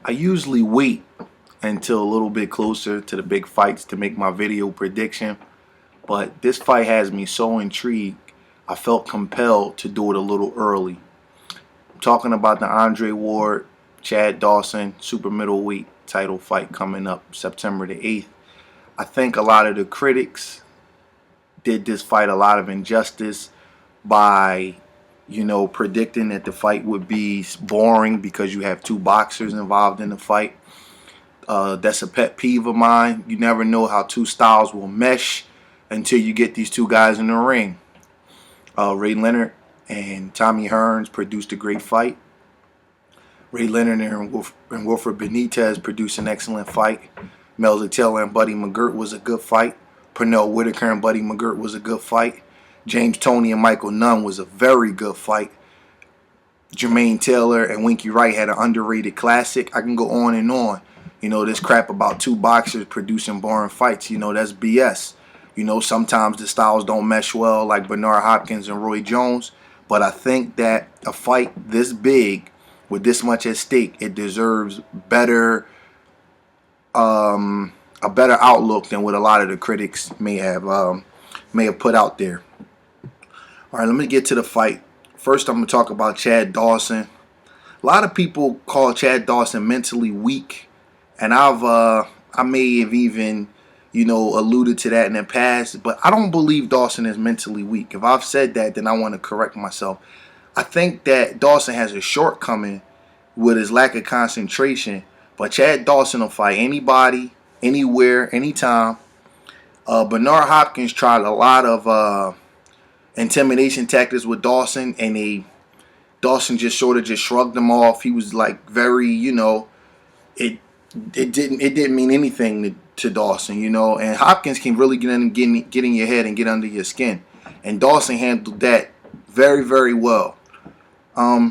I usually wait until a little bit closer to the big fights to make my video prediction, but this fight has me so intrigued, I felt compelled to do it a little early. I'm talking about the Andre Ward, Chad Dawson super middleweight title fight coming up September the 8th. I think a lot of the critics did this fight a lot of injustice by predicting that the fight would be boring because you have two boxers involved in the fight. That's a pet peeve of mine. You never know how two styles will mesh until you get these two guys in the ring. Ray Leonard and Tommy Hearns produced a great fight. Ray Leonard and Wilfred Benitez produced an excellent fight. Mel Zatella and Buddy McGirt was a good fight. Pernell Whitaker and Buddy McGirt was a good fight. James Toney and Michael Nunn was a very good fight. Jermaine Taylor and Winky Wright had an underrated classic. I can go on and on. This crap about two boxers producing boring fights, that's BS. Sometimes the styles don't mesh well, like Bernard Hopkins and Roy Jones. But I think that a fight this big, with this much at stake, it deserves better, a better outlook than what a lot of the critics may have put out there. All right, let me get to the fight. First, I'm going to talk about Chad Dawson. A lot of people call Chad Dawson mentally weak, and I may have even, alluded to that in the past, but I don't believe Dawson is mentally weak. If I've said that, then I want to correct myself. I think that Dawson has a shortcoming with his lack of concentration, but Chad Dawson will fight anybody, anywhere, anytime. Bernard Hopkins tried a lot of intimidation tactics with Dawson, and Dawson just sort of just shrugged him off. He was like very, it didn't mean anything to Dawson, and Hopkins can really get in your head and get under your skin, and Dawson handled that very, very well. I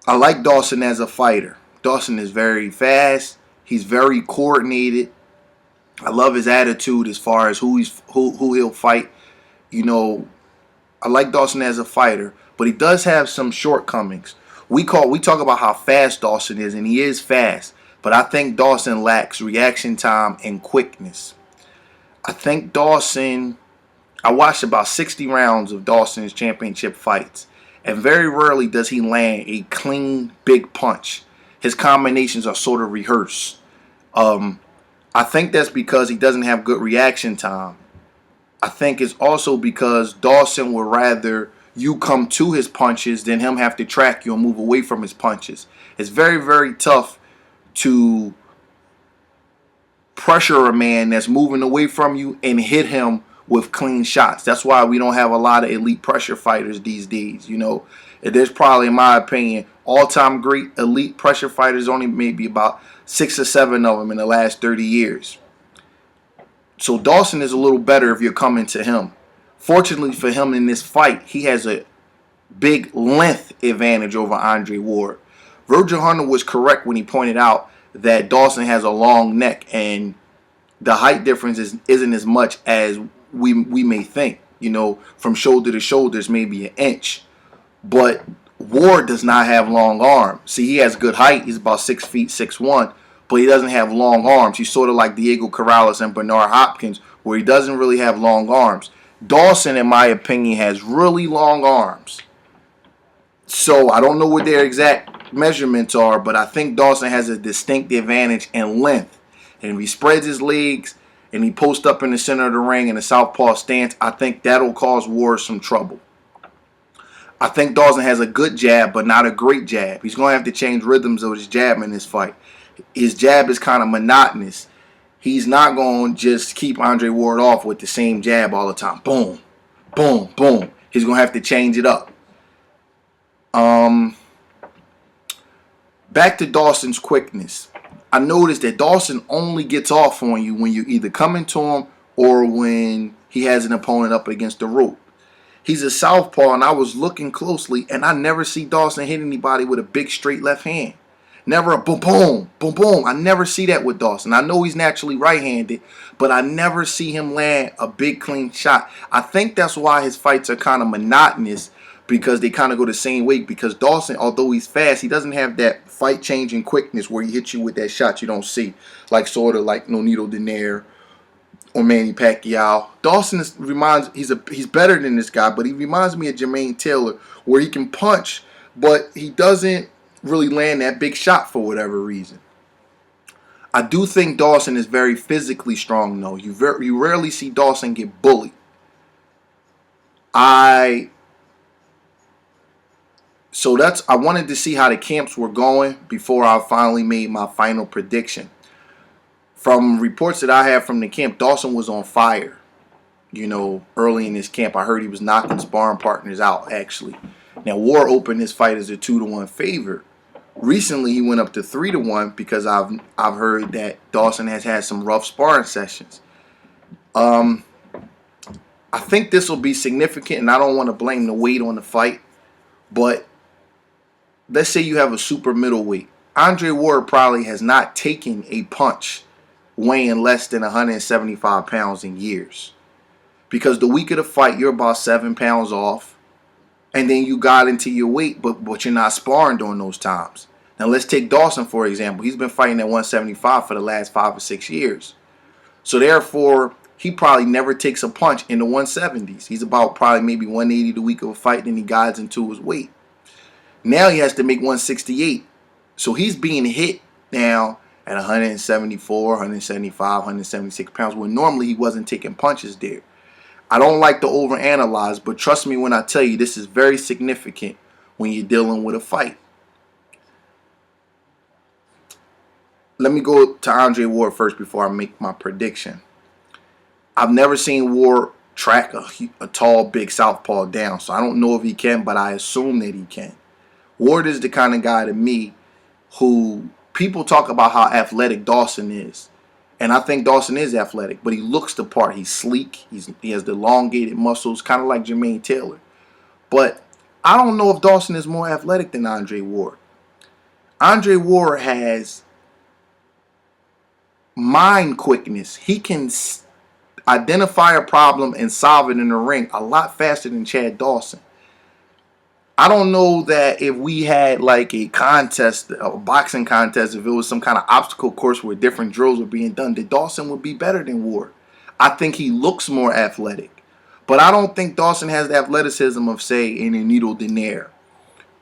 like Dawson as a fighter. Dawson is very fast. He's very coordinated. I love his attitude as far as who he'll fight. I like Dawson as a fighter, but he does have some shortcomings. We talk about how fast Dawson is, and he is fast, but I think Dawson lacks reaction time and quickness. I think I watched about 60 rounds of Dawson's championship fights, and very rarely does he land a clean, big punch. His combinations are sort of rehearsed. I think that's because he doesn't have good reaction time. I think it's also because Dawson would rather you come to his punches than him have to track you and move away from his punches. It's very, very tough to pressure a man that's moving away from you and hit him with clean shots. That's why we don't have a lot of elite pressure fighters these days. There's probably, in my opinion, all-time great elite pressure fighters, only maybe about 6 or 7 of them in the last 30 years. So Dawson is a little better if you're coming to him. Fortunately for him in this fight, he has a big length advantage over Andre Ward. Virgil Hunter was correct when he pointed out that Dawson has a long neck, and the height difference isn't as much as we may think. From shoulder to shoulder is maybe an inch. But Ward does not have long arms. See, he has good height. He's about 6 feet 6'1", but he doesn't have long arms. He's sort of like Diego Corrales and Bernard Hopkins, where he doesn't really have long arms. Dawson, in my opinion, has really long arms. So I don't know what their exact measurements are, but I think Dawson has a distinct advantage in length. And if he spreads his legs and he posts up in the center of the ring in a southpaw stance, I think that'll cause Ward some trouble. I think Dawson has a good jab, but not a great jab. He's going to have to change rhythms of his jab in this fight. His jab is kind of monotonous. He's not going to just keep Andre Ward off with the same jab all the time. Boom, boom, boom. He's going to have to change it up. Back to Dawson's quickness. I noticed that Dawson only gets off on you when you either come into him or when he has an opponent up against the rope. He's a southpaw, and I was looking closely, and I never see Dawson hit anybody with a big straight left hand. Never a boom, boom, boom, boom. I never see that with Dawson. I know he's naturally right-handed, but I never see him land a big, clean shot. I think that's why his fights are kind of monotonous, because they kind of go the same way. Because Dawson, although he's fast, he doesn't have that fight-changing quickness where he hits you with that shot you don't see, like sort of like Nonito Donaire or Manny Pacquiao. Dawson he's better than this guy, but he reminds me of Jermaine Taylor, where he can punch, but he doesn't really land that big shot for whatever reason. I do think Dawson is very physically strong, though. You rarely see Dawson get bullied. I wanted to see how the camps were going before I finally made my final prediction. From reports that I have from the camp, Dawson was on fire. Early in this camp, I heard he was knocking sparring partners out, actually. Now, War opened this fight as a 2-1 favorite. Recently, he went up to 3-1 because I've heard that Dawson has had some rough sparring sessions. I think this will be significant, and I don't want to blame the weight on the fight, but let's say you have a super middleweight. Andre Ward probably has not taken a punch weighing less than 175 pounds in years. Because the week of the fight, you're about 7 pounds off. And then you got into your weight, but you're not sparring during those times. Now let's take Dawson, for example. He's been fighting at 175 for the last 5 or 6 years. So therefore, he probably never takes a punch in the 170s. He's about probably maybe 180 the week of a fight, then he guides into his weight. Now he has to make 168. So he's being hit now at 174, 175, 176 pounds, when normally he wasn't taking punches there. I don't like to overanalyze, but trust me when I tell you this is very significant when you're dealing with a fight. Let me go to Andre Ward first before I make my prediction. I've never seen Ward track a tall, big southpaw down, so I don't know if he can, but I assume that he can. Ward is the kind of guy to me who people talk about how athletic Dawson is. And I think Dawson is athletic, but he looks the part. He's sleek. He has the elongated muscles, kind of like Jermaine Taylor. But I don't know if Dawson is more athletic than Andre Ward. Andre Ward has mind quickness. He can identify a problem and solve it in the ring a lot faster than Chad Dawson. I don't know that if we had like a contest, a boxing contest, if it was some kind of obstacle course where different drills were being done, that Dawson would be better than Ward. I think he looks more athletic. But I don't think Dawson has the athleticism of, say, a Nonito Donaire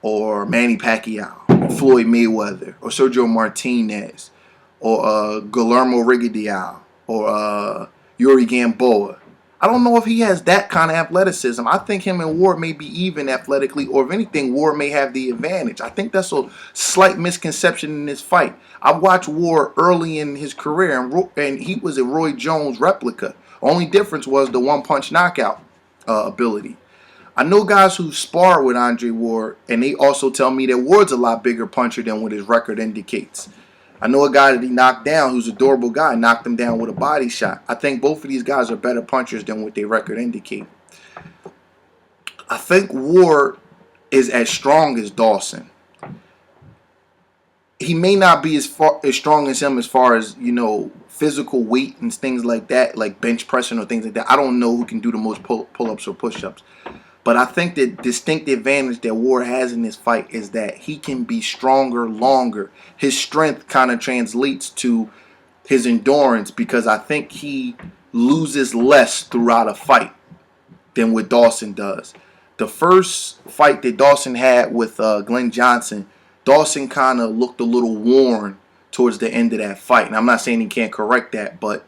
or Manny Pacquiao or Floyd Mayweather or Sergio Martinez or Guillermo Rigondeaux or Yuri Gamboa. I don't know if he has that kind of athleticism. I think him and Ward may be even athletically, or if anything, Ward may have the advantage. I think that's a slight misconception in this fight. I watched Ward early in his career, and he was a Roy Jones replica. Only difference was the one-punch knockout ability. I know guys who spar with Andre Ward, and they also tell me that Ward's a lot bigger puncher than what his record indicates. I know a guy that he knocked down who's a durable guy, knocked him down with a body shot. I think both of these guys are better punchers than what their record indicate. I think Ward is as strong as Dawson. He may not be as strong as him as far as, physical weight and things like that, like bench pressing or things like that. I don't know who can do the most pull-ups or push-ups. But I think the distinct advantage that Ward has in this fight is that he can be stronger longer. His strength kind of translates to his endurance, because I think he loses less throughout a fight than what Dawson does. The first fight that Dawson had with Glenn Johnson, Dawson kind of looked a little worn towards the end of that fight. And I'm not saying he can't correct that, but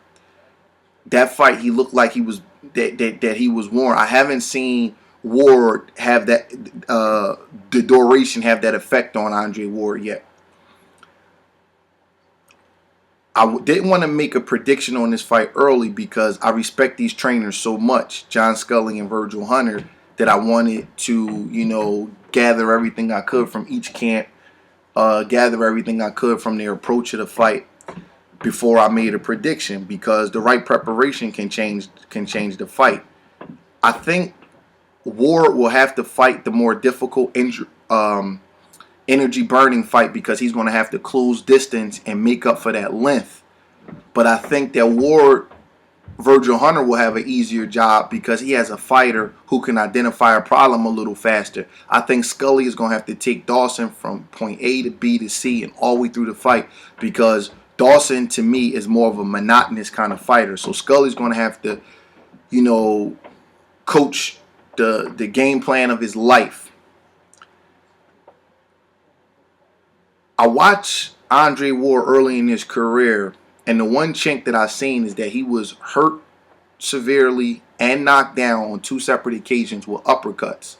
that fight he looked like he was that he was worn. I haven't seen Ward have that the duration have that effect on Andre Ward yet. I didn't want to make a prediction on this fight early because I respect these trainers so much, John Scully and Virgil Hunter, that I wanted to, gather everything I could from each camp, gather everything I could from their approach of the fight before I made a prediction, because the right preparation can change the fight. I think Ward will have to fight the more difficult energy burning fight, because he's going to have to close distance and make up for that length. But I think that Ward Virgil Hunter will have an easier job because he has a fighter who can identify a problem a little faster. I think Scully is going to have to take Dawson from point A to B to C and all the way through the fight because Dawson, to me, is more of a monotonous kind of fighter. So Scully's going to have to, coach the game plan of his life. I watched Andre Ward early in his career, and the one chink that I've seen is that he was hurt severely and knocked down on 2 separate occasions with uppercuts.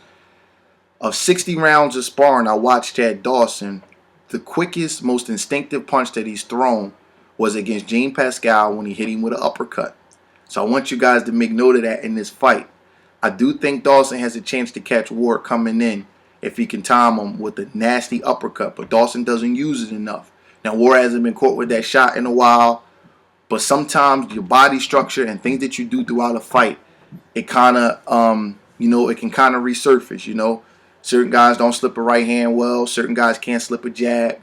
Of 60 rounds of sparring I watched at Dawson, the quickest, most instinctive punch that he's thrown was against Jean Pascal when he hit him with an uppercut. So I want you guys to make note of that in this fight. I do think Dawson has a chance to catch Ward coming in if he can time him with a nasty uppercut, but Dawson doesn't use it enough. Now, Ward hasn't been caught with that shot in a while, but sometimes your body structure and things that you do throughout a fight, it kind of, it can kind of resurface, Certain guys don't slip a right hand well. Certain guys can't slip a jab,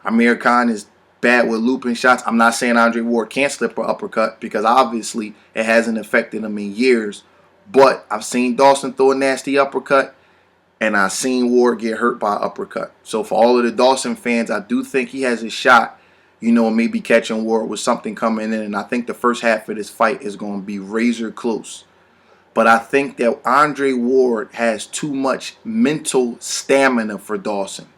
Amir Khan is bad with looping shots. I'm not saying Andre Ward can't slip an uppercut because obviously it hasn't affected him in years. But I've seen Dawson throw a nasty uppercut, and I've seen Ward get hurt by an uppercut. So for all of the Dawson fans, I do think he has a shot, maybe catching Ward with something coming in. And I think the first half of this fight is going to be razor close. But I think that Andre Ward has too much mental stamina for Dawson.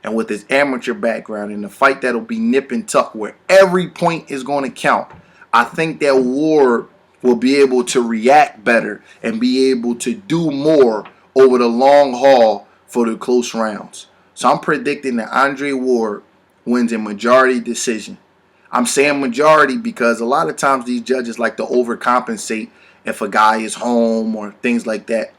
And with his amateur background in the fight that'll be nip and tuck where every point is going to count, I think that Ward will be able to react better and be able to do more over the long haul for the close rounds. So I'm predicting that Andre Ward wins a majority decision. I'm saying majority because a lot of times these judges like to overcompensate if a guy is home or things like that.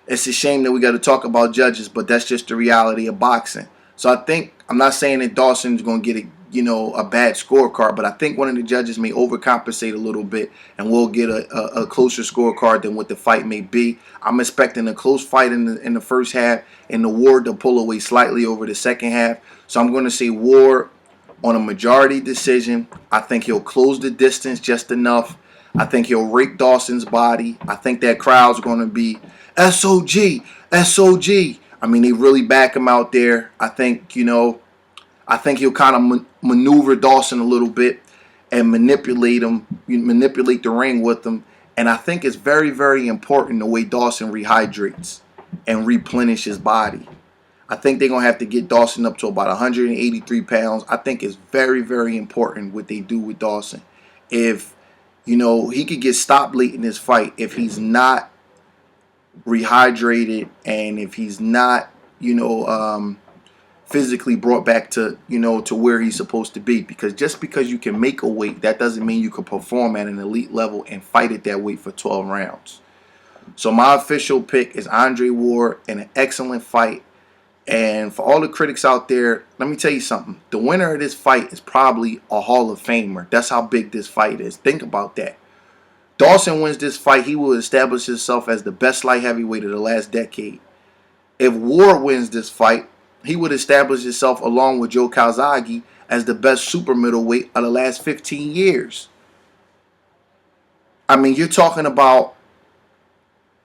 It's a shame that we got to talk about judges, but that's just the reality of boxing. So I'm not saying that Dawson's going to get a bad scorecard, but I think one of the judges may overcompensate a little bit and we'll get a closer scorecard than what the fight may be. I'm expecting a close fight in the first half and the Ward to pull away slightly over the second half. So I'm going to say Ward on a majority decision. I think he'll close the distance just enough. I think he'll rake Dawson's body. I think that crowd's going to be SOG, SOG. I mean, they really back him out there. I think he'll kind of maneuver Dawson a little bit and manipulate the ring with him. And I think it's very, very important the way Dawson rehydrates and replenish his body. I think they're going to have to get Dawson up to about 183 pounds. I think it's very, very important what they do with Dawson. If, he could get stopped late in this fight if he's not rehydrated and if he's not, physically brought back to, to where he's supposed to be. Because just because you can make a weight, that doesn't mean you can perform at an elite level and fight at that weight for 12 rounds. So my official pick is Andre Ward in an excellent fight. And for all the critics out there, let me tell you something. The winner of this fight is probably a Hall of Famer. That's how big this fight is. Think about that. Dawson wins this fight, he will establish himself as the best light heavyweight of the last decade. If Ward wins this fight, he would establish himself along with Joe Calzaghe as the best super middleweight of the last 15 years. I mean, you're talking about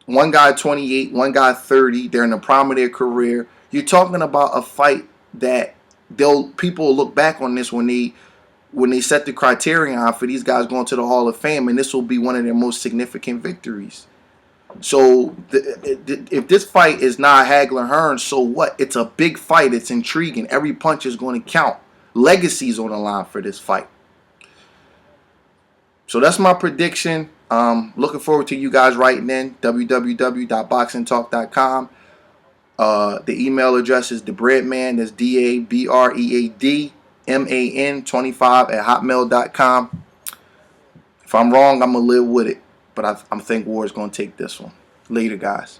one guy 28, one guy 30. They're in the prime of their career. You're talking about a fight that people will look back on this when they set the criterion for these guys going to the Hall of Fame, and this will be one of their most significant victories. So if this fight is not Hagler-Hearns, so what? It's a big fight. It's intriguing. Every punch is going to count. Legacy's on the line for this fight. So that's my prediction. Looking forward to you guys writing in. www.boxingtalk.com. The email address is thebreadman. That's DABREADMAN25@hotmail.com. If I'm wrong, I'm going to live with it. But I think Ward's going to take this one. Later, guys.